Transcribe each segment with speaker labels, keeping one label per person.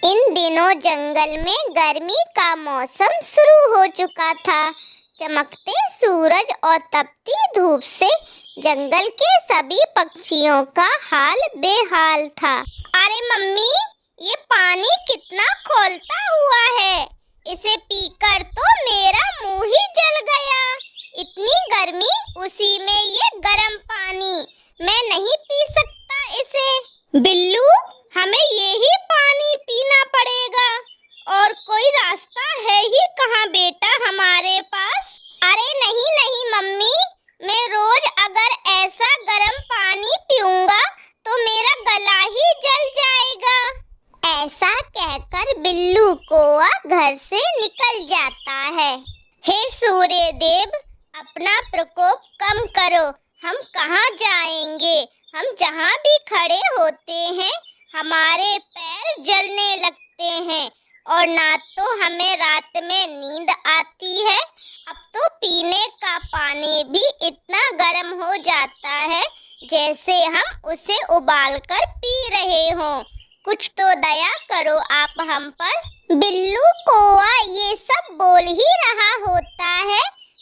Speaker 1: इन दिनों जंगल में गर्मी का मौसम शुरू हो चुका था। चमकते सूरज और तपती धूप से जंगल के सभी पक्षियों का हाल बेहाल था। अरे मम्मी, ये पानी कितना खौलता हुआ है। इसे पीकर तो मेरा मुंह ही जल गया। इतनी गर्मी, उसी में ये गर्म पानी। मैं नहीं पी सकता इसे। बिल्लू, हमें यही पानी पीना पड़ेगा। और कोई रास्ता है ही कहाँ बेटा हमारे पास? अरे नहीं नहीं मम्मी, मैं रोज अगर ऐसा गर्म पानी पीऊंगा तो मेरा गला ही जल जाएगा। ऐसा कहकर बिल्लू कौआ घर से निकल जाता है। हे सूर्य देव, अपना प्रकोप कम करो। हम कहाँ जाएंगे? हम जहाँ भी खड़े होते हैं हमारे पैर जलने लगते हैं, और ना तो हमें रात में नींद आती है। अब तो पीने का पानी भी इतना गर्म हो जाता है जैसे हम उसे उबालकर पी रहे हों। कुछ तो दया करो आप हम पर। बिल्लू कौआ ये सब बोल ही रहा होता है,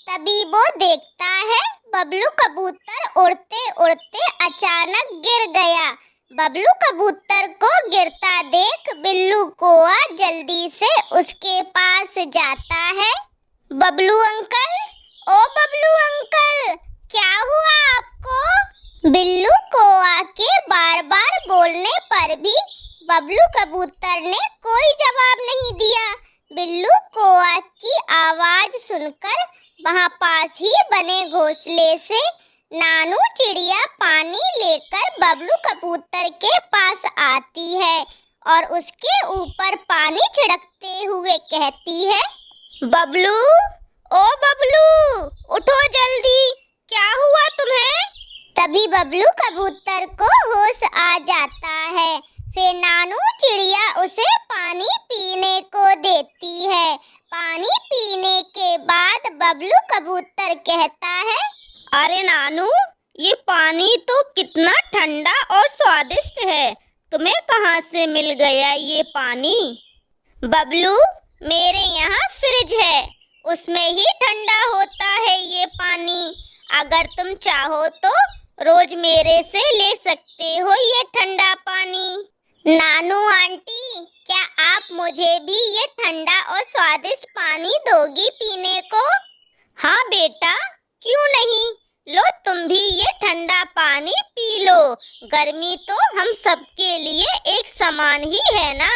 Speaker 1: तभी वो देखता है बबलू कबूतर उड़ते उड़ते अचानक गिर गया। बबलू कबूतर को गिरता देख बिल्लू कौआ जल्दी से उसके पास जाता है। बबलू अंकल, ओ बबलू अंकल, क्या हुआ आपको? बिल्लू कौआ के बार बार बोलने पर भी बबलू कबूतर ने कोई जवाब नहीं दिया। बिल्लू कौआ की आवाज सुनकर वहाँ पास ही बने घोंसले से नानू चिड़िया पानी लेकर बबलू कबूतर के पास आती है और उसके ऊपर पानी छिड़कते हुए कहती है, बबलू, ओ बबलू, उठो जल्दी, क्या हुआ तुम्हें? तभी बबलू कबूतर को होश आ जाता है। फिर नानू चिड़िया उसे पानी पीने को देती है। पानी पीने के बाद बबलू कबूतर कहता है, अरे नानू, ये पानी तो कितना ठंडा और स्वादिष्ट है। तुम्हें कहाँ से मिल गया ये पानी? बबलू, मेरे यहाँ फ्रिज है, उसमें ही ठंडा होता है ये पानी। अगर तुम चाहो तो रोज मेरे से ले सकते हो ये ठंडा पानी। नानू आंटी, क्या आप मुझे भी ये ठंडा और स्वादिष्ट पानी दोगी पीने को? हाँ बेटा, क्यों नहीं। लो तुम भी ये ठंडा पानी पी लो। गर्मी तो हम सबके लिए एक समान ही है ना।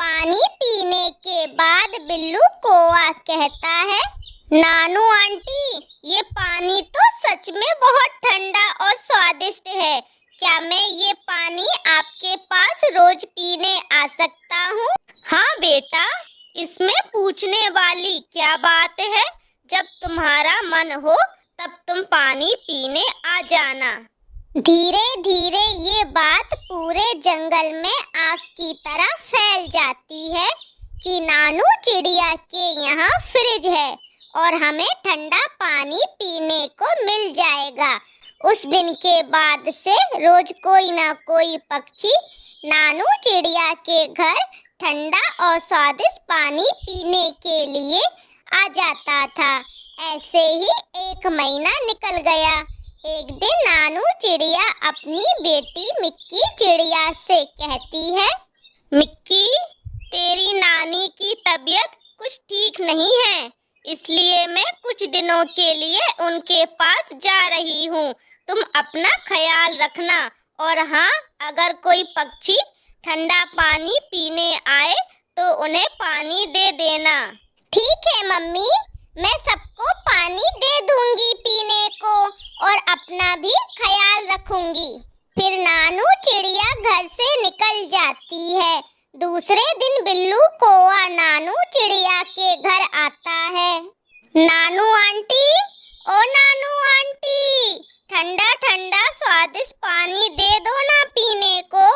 Speaker 1: पानी पीने के बाद बिल्लू कौआ कहता है, नानू आंटी, ये पानी तो सच में बहुत ठंडा और स्वादिष्ट है। क्या मैं ये पानी आपके पास रोज पीने आ सकता हूँ? हाँ बेटा, इसमें पूछने वाली क्या बात है। जब तुम्हारा मन हो तब तुम पानी पीने आ जाना। धीरे धीरे ये बात पूरे जंगल में आग की तरह फैल जाती है कि नानू चिड़िया के यहाँ फ्रिज है और हमें ठंडा पानी पीने को मिल जाएगा। उस दिन के बाद से रोज कोई ना कोई पक्षी नानू चिड़िया के घर ठंडा और स्वादिष्ट पानी पीने के लिए आ जाता था। ऐसे ही एक महीना निकल गया। एक दिन नानू चिड़िया अपनी बेटी मिक्की चिड़िया से कहती है, मिक्की, तेरी नानी की तबीयत कुछ ठीक नहीं है, इसलिए मैं कुछ दिनों के लिए उनके पास जा रही हूँ। तुम अपना ख्याल रखना, और हाँ, अगर कोई पक्षी ठंडा पानी पीने आए तो उन्हें पानी दे देना। ठीक है मम्मी, मैं सबको पानी दे दूंगी पीने को और अपना भी ख्याल रखूंगी। फिर नानू चिड़िया घर से निकल जाती है। दूसरे दिन बिल्लू कौआ नानू चिड़िया के घर आता है। नानू आंटी, ओ नानू आंटी, ठंडा ठंडा स्वादिष्ट पानी दे दो ना पीने को।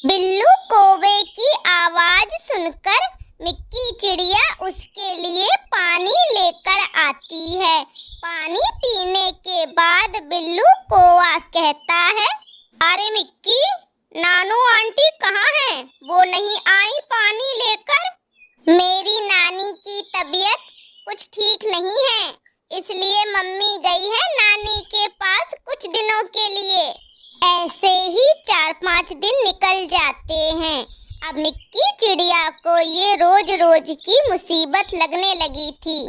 Speaker 1: बिल्लू कौवे की आवाज सुनकर मिक्की चिड़िया उसके लिए पानी लेकर आती है। पानी पीने के बाद बिल्लू कौवा कहता है, अरे मिक्की, नानू आंटी कहाँ हैं? वो नहीं आई पानी मेरी नानी की तबीयत कुछ ठीक नहीं है, इसलिए मम्मी गई है नानी के पास कुछ दिनों के लिए। ऐसे ही 4-5 दिन निकल जाते हैं। अब मिक्की चिड़िया को ये रोज रोज की मुसीबत लगने लगी थी।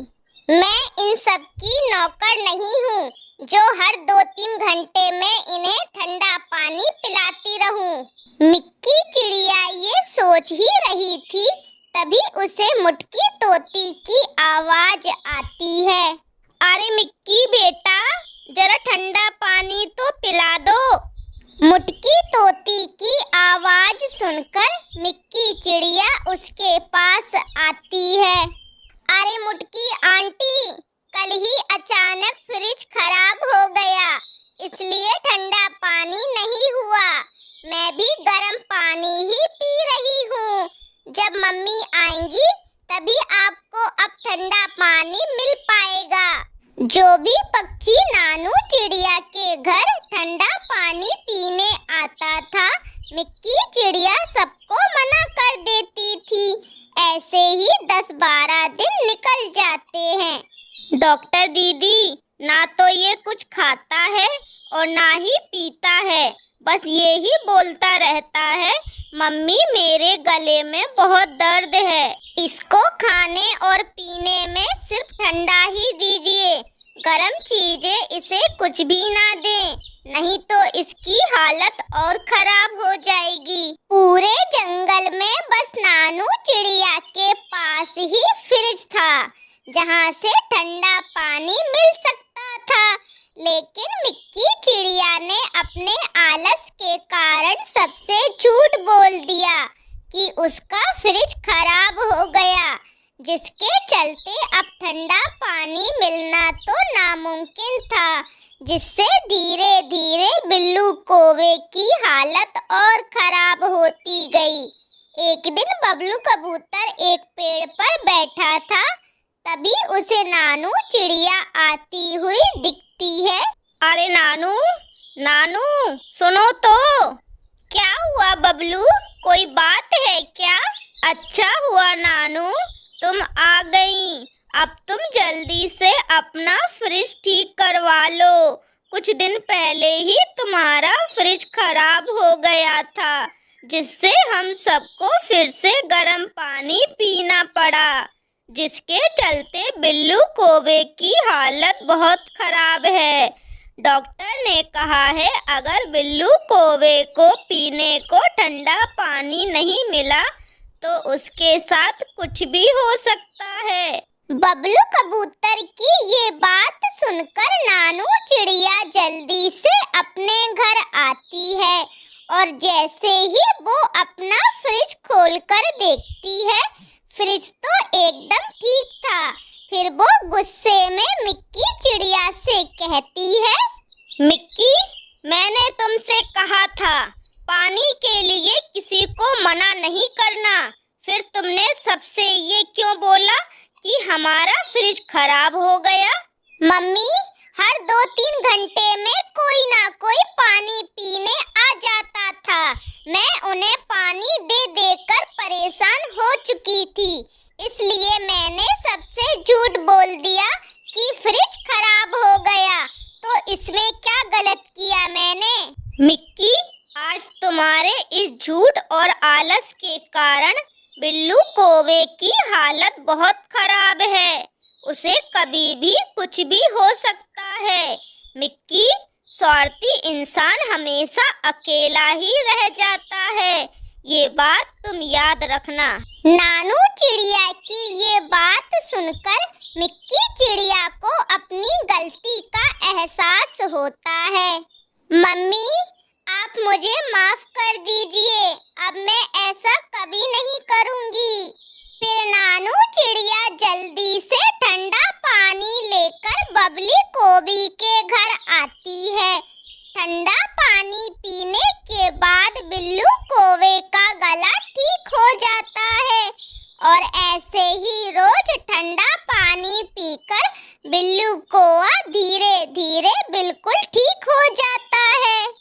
Speaker 1: मैं इन सब की नौकर नहीं हूँ जो हर 2-3 घंटे में इन्हें ठंडा पानी पिलाती रहूं। मिक्की चिड़िया ये सोच ही रही थी, तभी उसे मुटकी तोती की आवाज आती है। अरे मिक्की बेटा, जरा ठंडा पानी तो पिला दो। मुटकी तोती की आवाज सुनकर मिक्की चिड़िया उसके पास आती है। अरे मुटकी आंटी, कल ही अचानक फ्रिज खराब हो गया, इसलिए ठंडा पानी नहीं हुआ। मैं भी गर्म पानी ही पी रही हूँ। जब मम्मी आएंगी तभी आपको अब ठंडा पानी मिल पाएगा। जो भी पक्षी नानू चिड़िया के घर ठंडा पानी पीने आता था, मिक्की चिड़िया सबको मना कर देती थी। ऐसे ही 10-12 दिन निकल जाते हैं। डॉक्टर दीदी, ना तो ये कुछ खाता है और ना ही पीता है, बस ये ही बोलता रहता है, मम्मी मेरे गले में बहुत दर्द है। इसको खाने और पीने में सिर्फ ठंडा ही दीजिए, गर्म चीजें इसे कुछ भी ना दें, नहीं तो इसकी हालत और खराब हो जाएगी। पूरे जंगल में बस नानू चिड़िया के पास ही फ्रिज था, जहाँ से ठंडा पानी मिल सकता था। लेकिन मिक्की चिड़िया ने अपने आलस के कारण सबसे झूठ बोल दिया कि उसका फ्रिज खराब हो गया, जिसके चलते अब ठंडा पानी मिलना तो नामुमकिन था, जिससे धीरे धीरे बिल्लू कौवे की हालत और खराब होती गई। एक दिन बबलू कबूतर एक पेड़ पर बैठा था, तभी उसे नानू चिड़िया आती हुई दिखती है। अरे नानू, नानू सुनो तो। क्या हुआ बबलू, कोई बात है क्या? अच्छा हुआ नानू तुम आ गई। अब तुम जल्दी से अपना फ्रिज ठीक करवा लो। कुछ दिन पहले ही तुम्हारा फ्रिज खराब हो गया था, जिससे हम सबको फिर से गर्म पानी पीना पड़ा, जिसके चलते बिल्लू कौवे की हालत बहुत खराब है। डॉक्टर ने कहा है अगर बिल्लू कौवे को पीने को ठंडा पानी नहीं मिला तो उसके साथ कुछ भी हो सकता है। बबलू कबूतर की ये बात सुनकर नानू चिड़िया जल्दी से अपने घर आती है और जैसे ही वो अपना फ्रिज खोलकर देखती है, फ्रिज तो एकदम ठीक था। फिर वो गुस्से में मिक्की चिड़िया से कहती है, मिक्की, मैंने तुमसे कहा था पानी के लिए किसी को मना नहीं करना, फिर तुमने सबसे ये क्यों बोला कि हमारा फ्रिज खराब हो गया? मम्मी, हर 2-3 घंटे में कोई ना कोई पानी पीने आ जाता था। मैं उन्हें पानी दे देकर परेशान हो चुकी थी, इसलिए मैंने सबसे झूठ बोल दिया कि फ्रिज खराब हो गया। तो इसमें क्या गलत किया मैंने? मिक्की, आज तुम्हारे इस झूठ और आलस के कारण बिल्लू कौवे की हालत बहुत खराब है। उसे कभी भी कुछ भी हो सकता है। मिक्की, स्वार्थी इंसान हमेशा अकेला ही रह जाता है, ये बात तुम याद रखना। नानू चिड़िया की ये बात सुनकर मिक्की चिड़िया को अपनी गलती का एहसास होता है। मम्मी, आप मुझे माफ कर दीजिए, अब मैं ऐसा कभी नहीं करूँगी। फिर नानू चिड़िया जल्दी से ठंडा पानी लेकर बबली कौवी के घर आती है। ठंडा पानी पीने के बाद बिल्लू कौवे का गला ठीक हो जाता है और ऐसे ही रोज ठंडा पानी पीकर बिल्लू कौवा धीरे धीरे बिल्कुल ठीक हो जाता है।